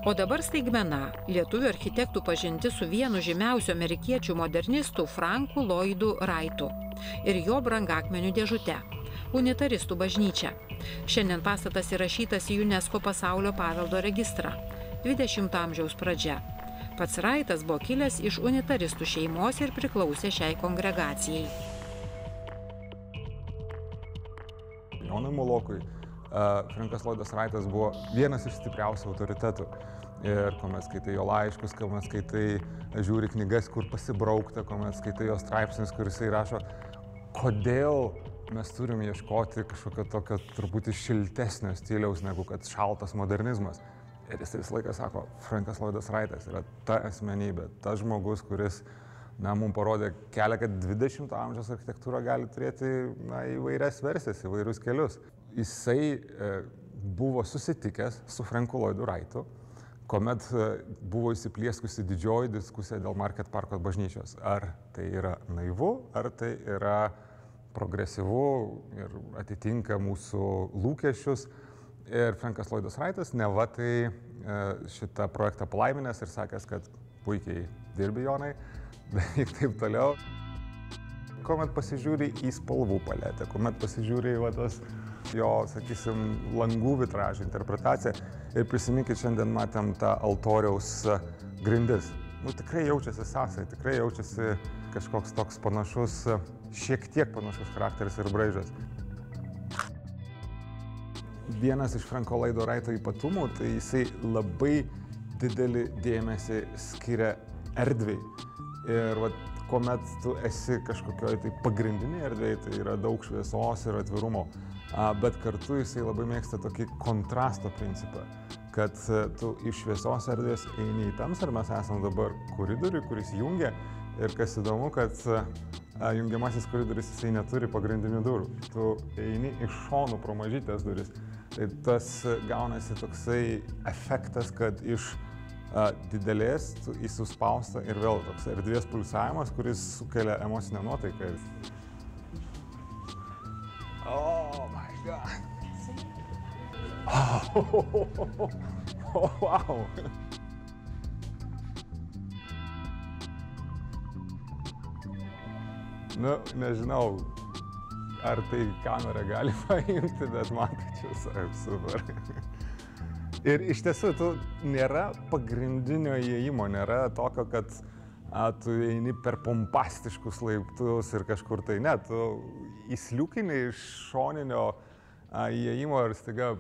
O dabar staigmena – lietuvių architektų pažintis su vienu žymiausių amerikiečių modernistų Franku Lloydu Wrightu ir jo brangakmenių dėžute – unitaristų bažnyčia. Šiandien pastatas įrašytas į UNESCO pasaulio paveldo registrą – 20 amžiaus pradžia. Pats Wrightas buvo kilęs iš unitaristų šeimos ir priklausė šiai kongregacijai. Jonui Mulokui Frankas Lloydas Wrightas buvo vienas iš stipriausių autoritetų. Ir kuomet skaitai jo laiškus, kuomet skaitai, žiūri knygas, kur pasibraukta, kuomet skaitai jo straipsnius, kur jisai rašo, kodėl mes turim ieškoti kažkokio tokio truputį šiltesnio stiliaus, negu kad šaltas modernizmas. Ir jis visą laiką sako, Frankas Lloydas Wrightas yra ta asmenybė, tas žmogus, kuris mums parodė kelią, kad 20 amžiaus architektūra gali turėti įvairias versijas, įvairius kelius. Jisai buvo susitikęs su Franku Lloydu Wrightu, kuomet buvo įsiplieskusi didžioji diskusija dėl Market Parko bažnyčios. Ar tai yra naivu, ar tai yra progresyvu ir atitinka mūsų lūkesčius. Ir Frankas Lloydas Wrightas neva tai šitą projektą palaiminęs ir sakęs, kad puikiai dirbi, Jonai, daryk taip toliau. Kuomet pasižiūri į spalvų paletę, kuomet pasižiūri į tos jo, sakysim, langų vitražų interpretaciją ir prisiminkit, šiandien matėm tą altoriaus grindis. Tikrai jaučiasi sąsai, tikrai jaučiasi kažkoks toks panašus, šiek tiek panašus charakteris ir braižas. Vienas iš Franko Lloydo Wrighto ypatumų, tai jisai labai didelį dėmesį skiria erdvei. Ir kuomet tu esi kažkokioj tai pagrindinėje erdvėje, tai yra daug šviesos ir atvirumo, bet kartu jisai labai mėgsta tokį kontrasto principą, kad tu iš šviesos erdvės eini į tamsą ir mes esam dabar koridoriui, kuris jungia. Ir kas įdomu, kad jungiamasis koridorius jisai neturi pagrindinių durų. Tu eini iš šonų pro mažytės duris. Tai tas gaunasi toksai efektas, kad iš didelės į suspausta ir vėl toks erdvės pulsavimas, kuris sukelia emocinę nuotaiką. Oh my God! Oh, wow! Nežinau, ar tai kamera gali paimti, bet man tai čia super. Ir iš tiesų, nėra pagrindinio įėjimo, nėra tokio, kad tu eini per pompastiškus laiptus ir kažkur tai ne, tu įsliūkini iš šoninio įėjimo ir staiga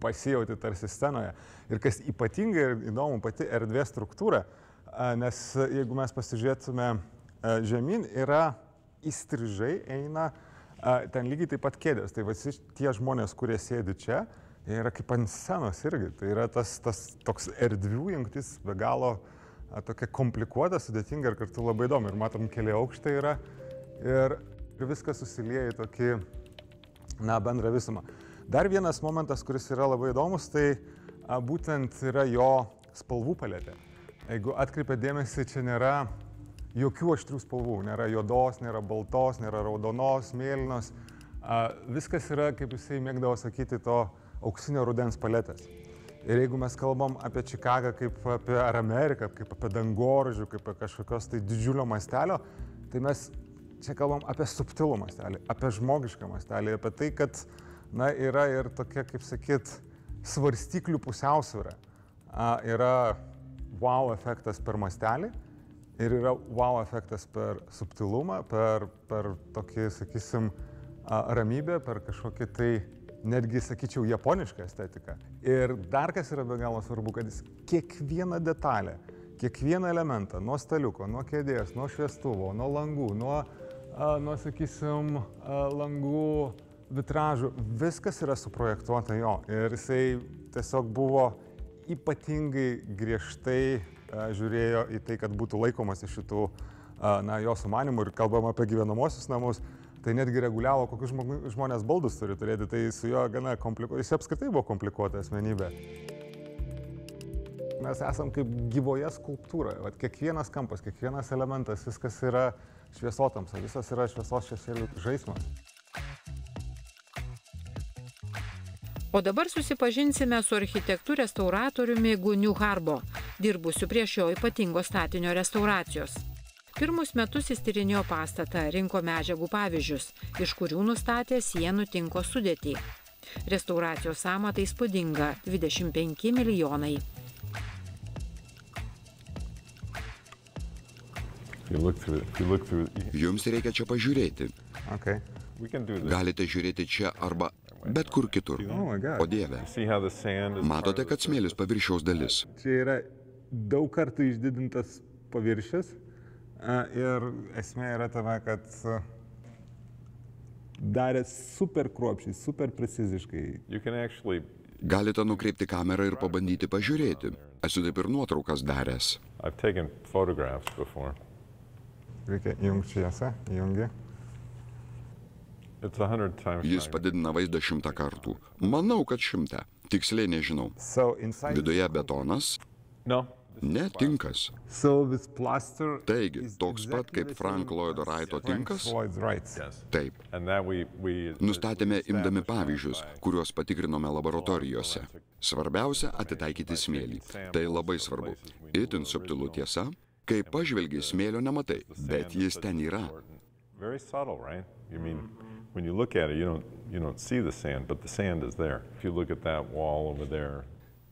pasijauti tarsi scenoje. Ir kas ypatingai įdomu, pati erdvės struktūra, nes jeigu mes pasižiūrėtume žemyn, yra įstrižai eina ten lygiai taip pat kėdės. Tai visi tie žmonės, kurie sėdi čia, jie yra kaip ant scenos irgi. Tai yra tas toks erdvių jungtis be galo tokia komplikuota, sudėtinga ir kartu labai įdomi. Ir matom, keli aukštai yra ir viskas susilieja į tokį bendrą visumą. Dar vienas momentas, kuris yra labai įdomus, tai būtent yra jo spalvų paletė. Jeigu atkreipia dėmesį, čia nėra jokių aštrių spalvų, nėra juodos, nėra baltos, nėra raudonos, mėlynos. Viskas yra, kaip jisai mėgdavo sakyti, to auksinio rudens paletės. Ir jeigu mes kalbam apie Čikagą kaip apie Ameriką, kaip apie dangoraižių, kaip apie kažkokios tai didžiulio mastelio, tai mes čia kalbam apie subtilų mastelį, apie žmogišką mastelį, apie tai, kad yra ir tokia, kaip sakyt, svarstyklių pusiausvyra. Yra wow efektas per mastelį ir yra wow efektas per subtilumą, per tokį, sakysim, ramybę, per kažkokį tai netgi, sakyčiau, japonišką estetiką. Ir dar kas yra be galo svarbu, kad jis kiekvieną detalę, kiekvieną elementą, nuo staliuko, nuo kėdės, nuo šviestuvo, nuo langų, nuo sakysim, langų vitražų, viskas yra suprojektuota jo. Ir jisai tiesiog buvo ypatingai griežtai žiūrėjo į tai, kad būtų laikomasi šitų jo sumanimų ir kalbam apie gyvenamosius namus. Tai netgi reguliavo, kokius žmonės baldus turi turėti, tai su juo gana komplikuota, jis apskritai buvo komplikuota asmenybė. Mes esam kaip gyvoje skulptūroje, kiekvienas kampas, kiekvienas elementas, viskas yra šviesotamsa, visas yra šviesos šešėlių žaismas. O dabar susipažinsime su architektų restauratoriumi Guniu Harbo, dirbusiu prie šio ypatingo statinio restauracijos. Pirmus metus jis tyrinėjo pastatą, rinko medžiagų pavyzdžius, iš kurių nustatė sienų tinko sudėtį. Restauracijos sąmata įspūdinga – 25 milijonai. Jums reikia čia pažiūrėti. Okay. Galite žiūrėti čia arba bet kur kitur. O Dieve, matote, kad smėlis paviršiaus dalis. Čia yra daug kartų išdidintas paviršius ir esmė yra tame, kad darė super kruopščiai, super preciziškai. Galite nukreipti kamerą ir pabandyti pažiūrėti. Esu taip ir nuotraukas daręs. Reikia įjungti šviesą, įjungi. Jis padidina vaizdą 100 kartų. Manau, kad 100. Tiksliai nežinau. Viduje betonas? Ne, tinkas. Taigi, toks pat kaip Frank Lloyd Wrighto tinkas? Taip. Nustatėme imdami pavyzdžius, kuriuos patikrinome laboratorijose. Svarbiausia – atitaikyti smėlį. Tai labai svarbu. Itin subtilu tiesa, kai pažvelgi smėlio nematai, bet jis ten yra. When you look at it, you don't see the sand, but the sand is there. If you look at that wall over there.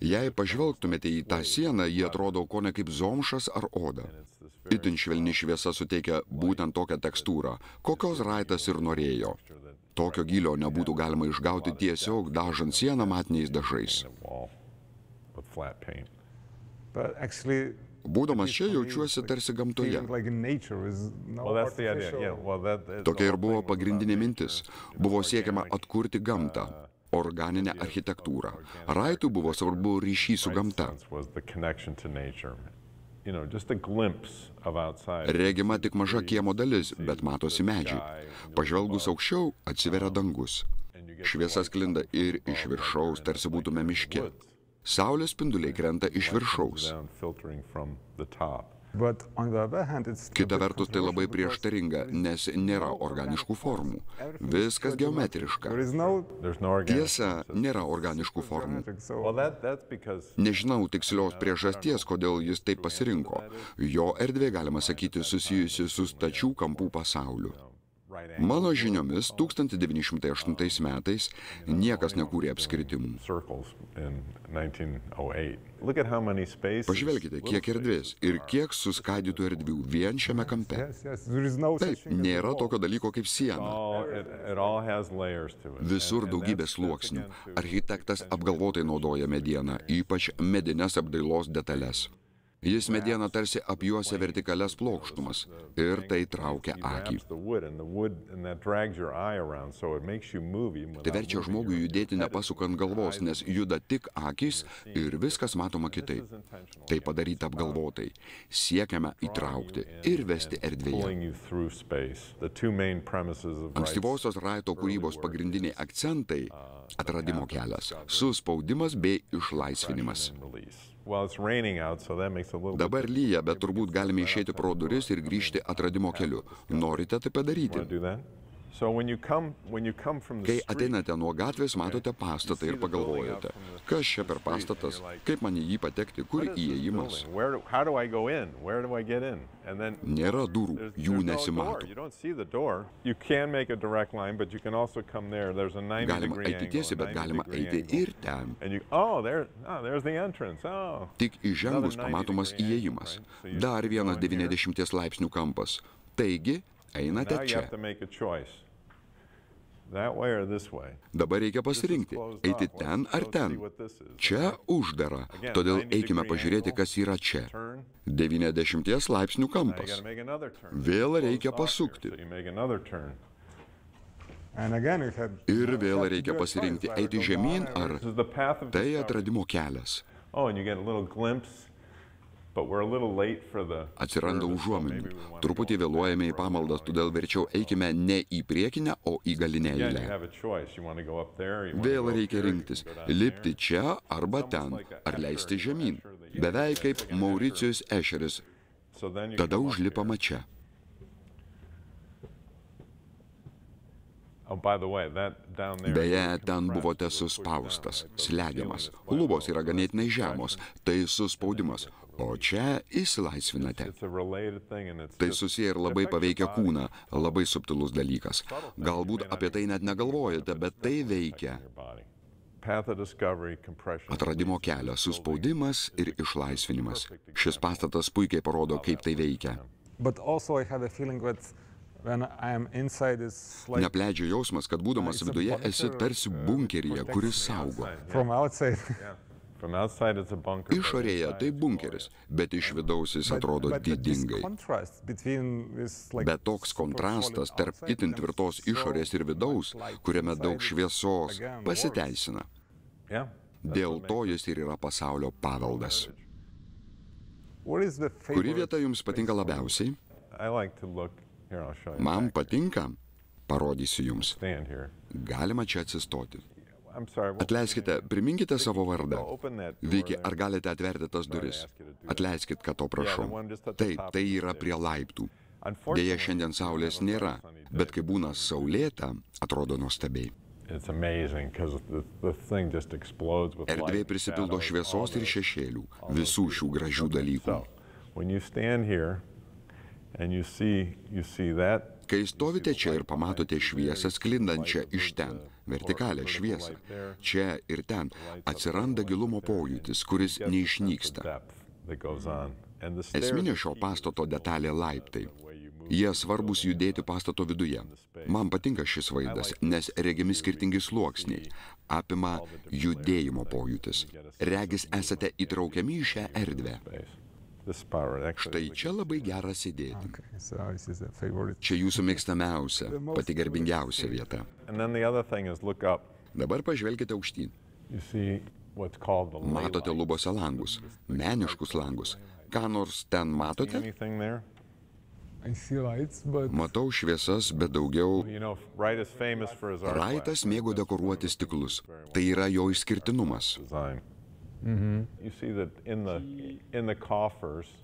Jei pažvelgtumėte į tą sieną, jie atrodo kone kaip zomšas ar oda. Itin švelni šviesa suteikia būtent tokią tekstūrą, kokios Wrightas ir norėjo. Tokio gylio nebūtų galima išgauti tiesiog dažant sieną matiniais dažais. Būdamas čia jaučiuosi tarsi gamtoje. Tokia ir buvo pagrindinė mintis. Buvo siekiama atkurti gamtą, organinę architektūrą. Wrightui buvo svarbu ryšys su gamta. Regima tik maža kiemo dalis, bet matosi medžiai. Pažvelgus aukščiau atsiveria dangus. Šviesa sklinda ir iš viršaus, tarsi būtume miške. Saulės spinduliai krenta iš viršaus. Kita vertus, tai labai prieštaringa, nes nėra organiškų formų. Viskas geometriška. Tiesa, nėra organiškų formų. Nežinau tikslios priežasties, kodėl jis taip pasirinko. Jo erdvė, galima sakyti, susijusi su stačių kampų pasauliu. Mano žiniomis, 1908 metais niekas nekūrė apskritimų. Pažvelkite, kiek erdvės ir kiek suskaidytų erdvių vien šiame kampe. Taip, nėra tokio dalyko kaip siena. Visur daugybė sluoksnių. Architektas apgalvotai naudoja medieną, ypač medinės apdailos detalės. Jis medieną tarsi apjuosia vertikalias plokštumas ir tai traukia akį. Tai verčia žmogui judėti nepasukant galvos, nes juda tik akys ir viskas matoma kitaip. Tai padaryta apgalvotai. Siekiame įtraukti ir vesti erdvėje. Ankstyvosios Wrighto kūrybos pagrindiniai akcentai – atradimo kelias, suspaudimas bei išlaisvinimas. Dabar lyja, bet turbūt galime išeiti pro duris ir grįžti atradimo keliu. Norite tai padaryti? Kai ateinate nuo gatvės, matote pastatą ir pagalvojate, kas čia per pastatas, kaip man į jį patekti, kur įėjimas. Nėra durų, jų nesimato. Galima eiti tiesiai, bet galima eiti ir ten. Tik įžengus pamatomas įėjimas. Dar vienas 90 laipsnių kampas. Taigi, einate čia. Dabar reikia pasirinkti, eiti ten ar ten. Čia uždara, todėl eikime pažiūrėti, kas yra čia. 90 laipsnių kampas. Vėl reikia pasukti. Ir vėl reikia pasirinkti, eiti žemyn ar tai atradimo kelias. Atsiranda užuominų. Truputį vėluojame į pamaldas, todėl verčiau eikime ne į priekinę, o į galinę eilę. Vėl reikia rinktis, lipti čia arba ten, ar leisti žemyn. Beveik kaip Mauricijus Ešeris. Tada užlipama čia. Beje, ten buvote suspaustas, slegiamas. Lubos yra ganėtinai žemos, tai suspaudimas. O čia išsilaisvinate. Tai susiję ir labai paveikia kūną, labai subtilus dalykas. Galbūt apie tai net negalvojate, bet tai veikia. Atradimo kelias, suspaudimas ir išlaisvinimas. Šis pastatas puikiai parodo, kaip tai veikia. Neapleidžia jausmas, kad būdamas viduje esi tarsi bunkeryje, kuris saugo. Išorėje tai bunkeris, bet iš vidaus jis atrodo didingai. Bet toks kontrastas tarp itin tvirtos išorės ir vidaus, kuriame daug šviesos, pasiteisina. Dėl to jis ir yra pasaulio paveldas. Kuri vieta jums patinka labiausiai? Man patinka, parodysiu jums. Galima čia atsistoti. Atleiskite, priminkite savo vardą. Viki, ar galite atverti tas duris? Atleiskit, kad to prašau. Taip, tai yra prie laiptų. Deja, šiandien saulės nėra, bet kai būna saulėta, atrodo nuostabiai. Erdvė prisipildo šviesos ir šešėlių, visų šių gražių dalykų. Kai stovite čia ir pamatote šviesą sklindančią iš ten, vertikalią šviesą, čia ir ten, atsiranda gilumo pojūtis, kuris neišnyksta. Esminė šio pastato detalė laiptai. Jie svarbus judėti pastato viduje. Man patinka šis vaizdas, nes regimi skirtingi sluoksniai. Apima judėjimo pojūtis. Regis esate įtraukiami į šią erdvę. Štai čia labai gera sėdėti. Čia jūsų mėgstamiausia, pati garbingiausia vieta. Dabar pažvelkite aukštyn. Matote lubose langus, meniškus langus. Ką nors ten matote? Matau šviesas, bet daugiau. Wrightas mėgo dekoruoti stiklus. Tai yra jo išskirtinumas.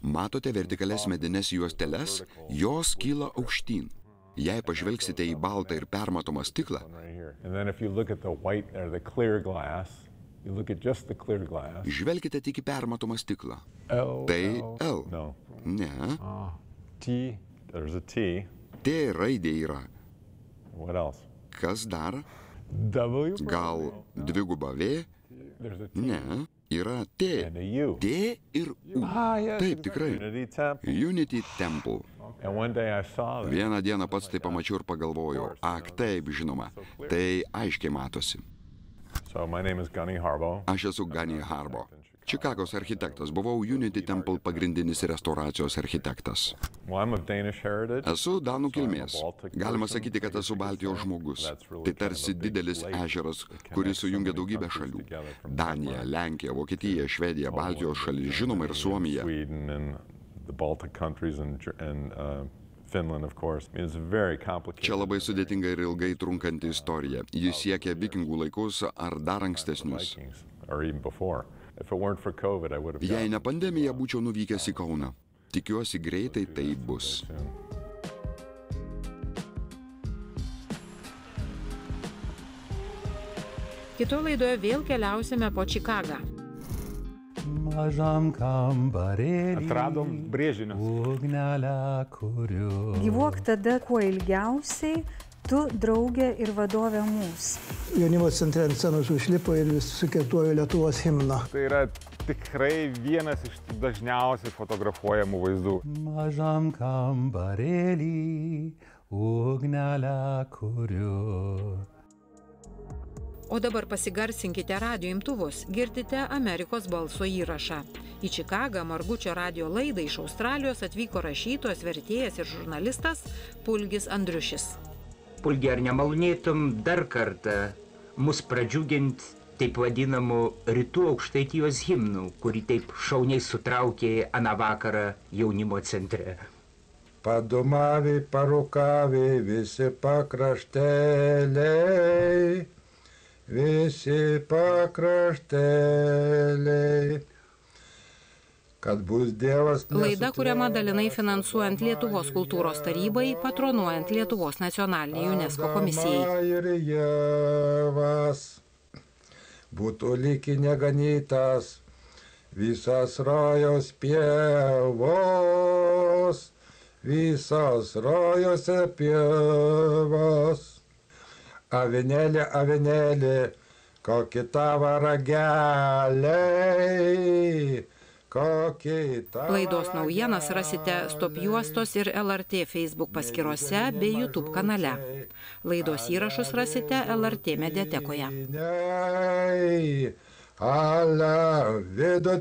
Matote vertikalias medines juosteles, jos kyla aukštyn. Jei pažvelgsite į baltą ir permatomą stiklą, žvelkite tik į permatomą stiklą. Tai L. Ne. T raidė yra. Kas dar? Gal dviguba V? Ne. Yra T. T ir U. Taip, tikrai. Unity Temple. Vieną dieną pats tai pamačiau ir pagalvojau. Ak, taip, žinoma. Tai aiškiai matosi. Aš esu Gunny Harbo. Čikagos architektas. Buvau Unity Temple pagrindinis restauracijos architektas. Esu danų kilmės. Galima sakyti, kad esu Baltijos žmogus. Tai tarsi didelis ežeras, kuris sujungia daugybę šalių. Danija, Lenkija, Vokietija, Švedija, Baltijos šalis, žinoma ir Suomija. Čia labai sudėtinga ir ilgai trunkanti istorija. Jis siekia vikingų laikus ar dar ankstesnius. Jei ne pandemija, būčiau nuvykęs į Kauną. Tikiuosi, greitai tai bus. Kitoje laidoje vėl keliausime po Čikagą. Mažam kambarėlį. Atradom brėžinius. Ugnelę kuriu. Gyvuok tada kuo ilgiausiai, tu draugė ir vadovė mūsų. Jaunimo centre ant scenos užlipo ir sukirtuojo Lietuvos himną. Tai yra tikrai vienas iš dažniausiai fotografuojamų vaizdų. Mažam kambarėlį ugnelę kuriu. O dabar pasigarsinkite radijo imtuvus, girdite Amerikos balso įrašą. Į Čikagą Margučio radijo laidą iš Australijos atvyko rašytojas, vertėjas ir žurnalistas Pulgis Andriušis. Pulgi, ar nemalonėtum dar kartą mus pradžiugint taip vadinamų rytų Aukštaitijos himnų, kurį taip šauniai sutraukė aną vakarą jaunimo centre? Padumavė, parūkavė visi pakrašteliai, visi pakrašteliai. kad bus Dievas. Laida kuriama dalinai finansuojant Lietuvos kultūros tarybai, patronuojant Lietuvos nacionalinį UNESCO komisijai. Ir Dievas būtų lyg neganytas visas rojaus pievos, visas rojose pievos. Avinėlė, avinėlė, kokį tavo rageliai, kokį tavo. Laidos naujienas rasite Stop juostos ir LRT Facebook paskyrose bei YouTube kanale. Laidos įrašus rasite LRT mediatekoje. Alla vidutinė.